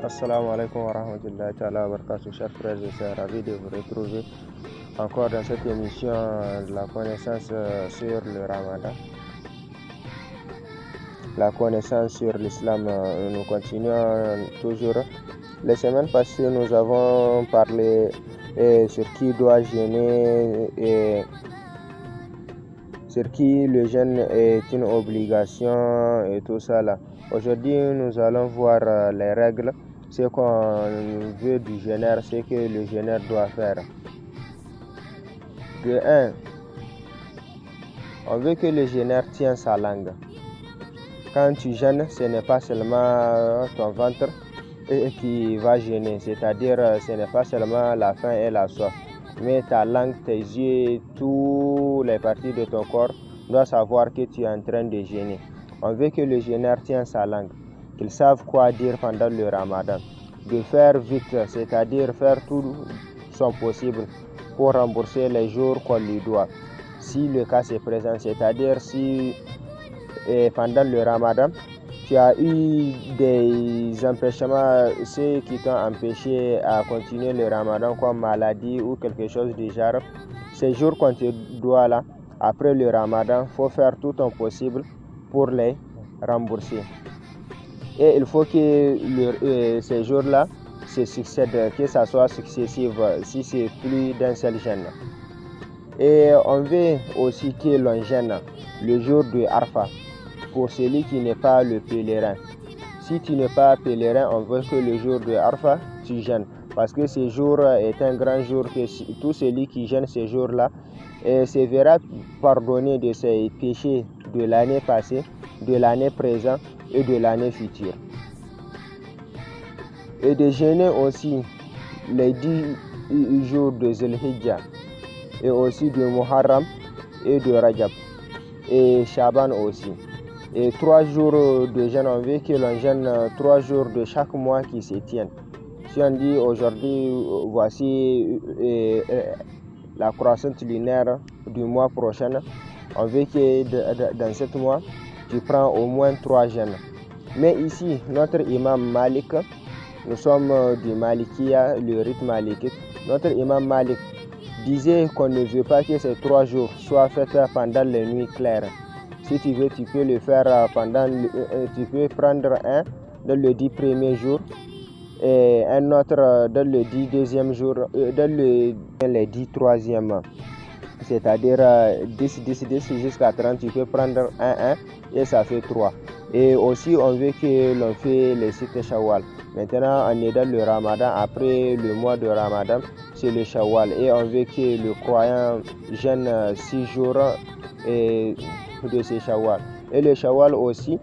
Assalamu alaikum wa rahmatullahi ta'ala wa barakatuh, chers frères et sœurs, ravi de vous retrouver encore dans cette émission de la connaissance sur le Ramadan. La connaissance sur l'islam, nous continuons toujours. Les semaines passées, nous avons parlé sur qui doit jeûner et sur qui le jeûne est une obligation et tout ça là. Aujourd'hui, nous allons voir les règles, ce qu'on veut du jeûneur, ce que le jeûneur doit faire. De 1, on veut que le jeûneur tienne sa langue. Quand tu jeûnes, ce n'est pas seulement ton ventre qui va jeûner, c'est-à-dire ce n'est pas seulement la faim et la soif, mais ta langue, tes yeux, toutes les parties de ton corps doivent savoir que tu es en train de jeûner. On veut que le jeûneur tienne sa langue, qu'il sache quoi dire pendant le Ramadan, de faire vite, c'est-à-dire faire tout son possible pour rembourser les jours qu'on lui doit, si le cas se présente, c'est-à-dire si pendant le Ramadan, tu as eu des empêchements, ceux qui t'ont empêché à continuer le Ramadan comme maladie ou quelque chose du genre, ces jours qu'on te doit là, après le Ramadan, il faut faire tout ton possible pour les rembourser. Et il faut que ces jours-là se succèdent, que ça soit successif, si c'est plus d'un seul jeûne. Et on veut aussi que l'on jeûne le jour de Arfa, pour celui qui n'est pas le pèlerin. Si tu n'es pas pèlerin, on veut que le jour de Arfa, tu jeûnes. Parce que ce jour est un grand jour, que tout celui qui jeûne ce jour-là se verra pardonner de ses péchés de l'année passée, de l'année présente et de l'année future. Et de jeûner aussi les 10 jours de Zulhijjah et aussi de Muharram et de Rajab et Shaban aussi. Et 3 jours de jeûne, on veut que l'on jeûne 3 jours de chaque mois qui se tiennent. Si on dit aujourd'hui, voici la croissance lunaire du mois prochain, on veut que dans 7 mois, tu prends au moins 3 jeûnes. Mais ici, notre imam Malik, nous sommes du Malikiya, le rite malikite, notre imam Malik disait qu'on ne veut pas que ces 3 jours soient faits pendant les nuits claires. Si tu veux, tu peux le faire tu peux prendre un dans le 10 premiers jours et un autre dans le 10 deuxième jour, dans les 10 troisième. C'est-à-dire 10 jusqu'à 30, tu peux prendre un et ça fait 3. Et aussi, on veut que l'on fait les 6 Shawwal. Maintenant, on est dans le Ramadan. Après le mois de Ramadan, c'est le Shawwal. Et on veut que le croyant jeûne 6 jours de ces Shawwal. Et le Shawwal aussi,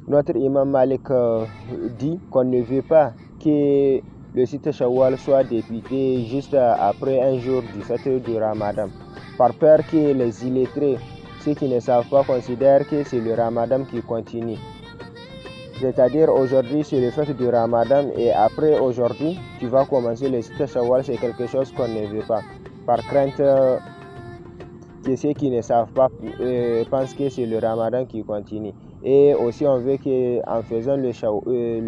notre imam Malik dit qu'on ne veut pas que le site Shawwal soit débuté juste après un jour du fête du Ramadan, par peur que les illettrés, ceux qui ne savent pas, considèrent que c'est le Ramadan qui continue. C'est-à-dire aujourd'hui c'est le fête du Ramadan et après aujourd'hui tu vas commencer le site Shawwal, c'est quelque chose qu'on ne veut pas, par crainte que ceux qui ne savent pas pensent que c'est le Ramadan qui continue. Et aussi on veut qu'en faisant le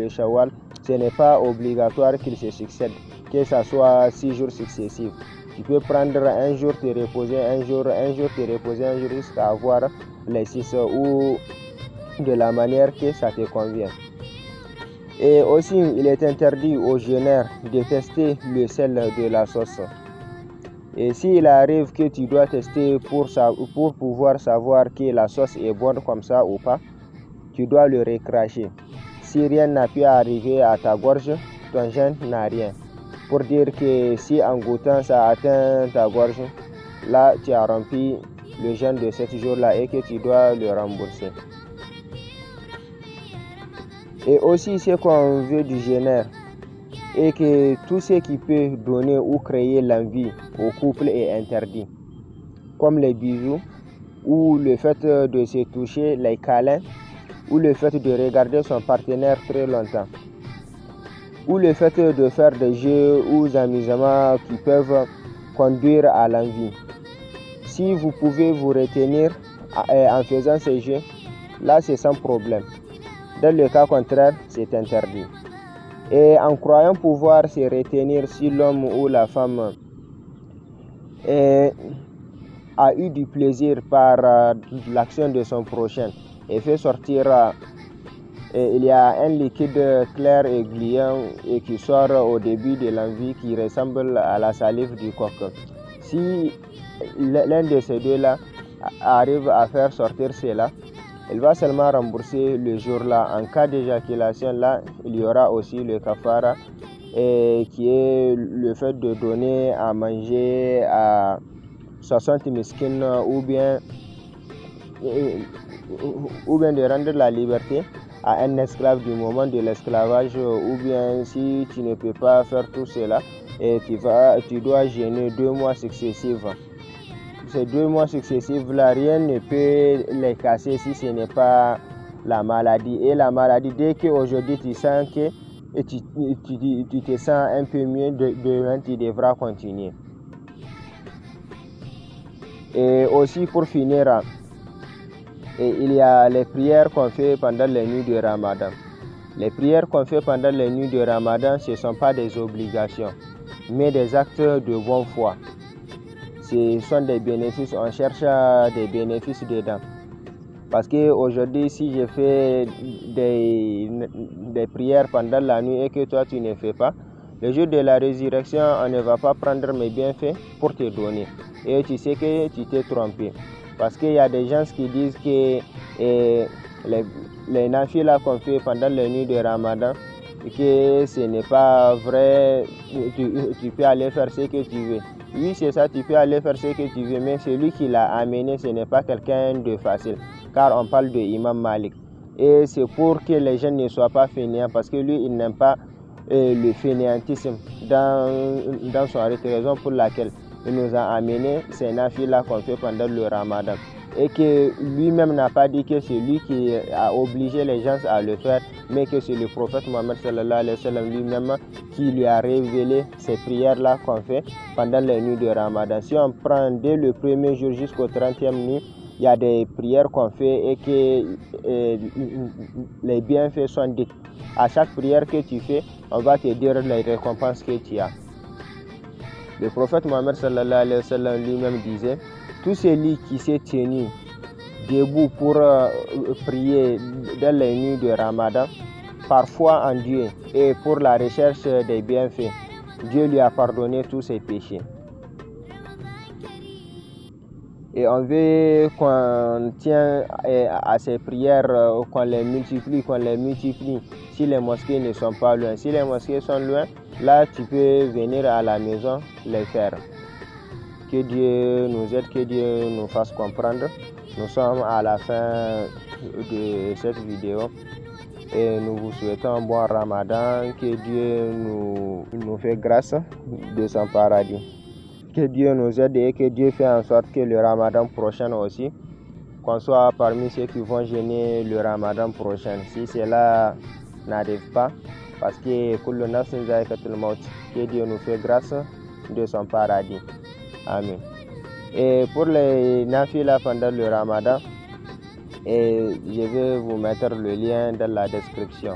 Shawwal, ce n'est pas obligatoire qu'il se succède, que ce soit 6 jours successifs. Tu peux prendre un jour, te reposer un jour, te reposer un jour jusqu'à avoir les 6 ou de la manière que ça te convient. Et aussi, il est interdit aux jeûneurs de tester le sel de la sauce. Et s'il arrive que tu dois tester pour pouvoir savoir que la sauce est bonne comme ça ou pas, tu dois le recracher. Si rien n'a pu arriver à ta gorge, ton jeûne n'a rien. Pour dire que si en goûtant ça atteint ta gorge, là tu as rempli le jeûne de 7 jours-là et que tu dois le rembourser. Et aussi ce qu'on veut du jeûneur est que tout ce qui peut donner ou créer l'envie au couple est interdit, comme les bisous ou le fait de se toucher, les câlins, ou le fait de regarder son partenaire très longtemps, ou le fait de faire des jeux ou des amusements qui peuvent conduire à l'envie. Si vous pouvez vous retenir en faisant ces jeux, là c'est sans problème. Dans le cas contraire, c'est interdit. Et en croyant pouvoir se retenir si l'homme ou la femme a eu du plaisir par l'action de son prochain et fait sortir, il y a un liquide clair et gluant et qui sort au début de l'envie qui ressemble à la salive du coq. Si l'un de ces deux-là arrive à faire sortir cela, il va seulement rembourser le jour-là. En cas d'éjaculation, là, il y aura aussi le kafara, qui est le fait de donner à manger à 60 miskines ou bien de rendre la liberté à un esclave du moment de l'esclavage, ou bien si tu ne peux pas faire tout cela, et tu dois jeûner 2 mois successifs. Ces 2 mois successifs là, rien ne peut les casser si ce n'est pas la maladie. Et la maladie, dès qu'aujourd'hui tu sens que tu te sens un peu mieux, demain tu devras continuer. Et aussi pour finir, il y a les prières qu'on fait pendant les nuits de Ramadan. Les prières qu'on fait pendant les nuits de Ramadan, ce ne sont pas des obligations, mais des actes de bonne foi. Ce sont des bénéfices, on cherche des bénéfices dedans. Parce qu'aujourd'hui, si je fais des prières pendant la nuit et que toi tu ne fais pas, le jour de la résurrection, on ne va pas prendre mes bienfaits pour te donner. Et tu sais que tu t'es trompé. Parce qu'il y a des gens qui disent que les nafilas qu'on fait pendant les nuits de Ramadan, que ce n'est pas vrai, tu peux aller faire ce que tu veux. Oui, c'est ça, tu peux aller faire ce que tu veux, mais celui qui l'a amené, ce n'est pas quelqu'un de facile, car on parle de Imam Malik. Et c'est pour que les gens ne soient pas fainéants, parce que lui, il n'aime pas le fainéantisme dans son arrêt, raison pour laquelle il nous a amené ces nafilas qu'on fait pendant le Ramadan. Et que lui-même n'a pas dit que c'est lui qui a obligé les gens à le faire, mais que c'est le prophète Mohammed sallallahu alayhi wa sallam lui-même qui lui a révélé ces prières-là qu'on fait pendant les nuits de Ramadan. Si on prend dès le premier jour jusqu'au 30e nuit, il y a des prières qu'on fait et que les bienfaits sont dits. À chaque prière que tu fais, on va te dire les récompenses que tu as. Le prophète Mohammed sallallahu alayhi wa sallam lui-même disait: tout celui qui s'est tenu debout pour prier dans les nuits de Ramadan, par foi en Dieu et pour la recherche des bienfaits, Dieu lui a pardonné tous ses péchés. Et on veut qu'on tienne à ces prières, qu'on les multiplie. Si les mosquées ne sont pas loin. Si les mosquées sont loin, là tu peux venir à la maison les faire. Que Dieu nous aide, que Dieu nous fasse comprendre. Nous sommes à la fin de cette vidéo et nous vous souhaitons un bon Ramadan. Que Dieu nous fait grâce de son paradis. Que Dieu nous aide et que Dieu fait en sorte que le Ramadan prochain aussi, qu'on soit parmi ceux qui vont jeûner le Ramadan prochain. Si cela n'arrive pas, parce que que Dieu nous fait grâce de son paradis. Amen. Et pour les nafilas pendant le Ramadan, je vais vous mettre le lien dans la description.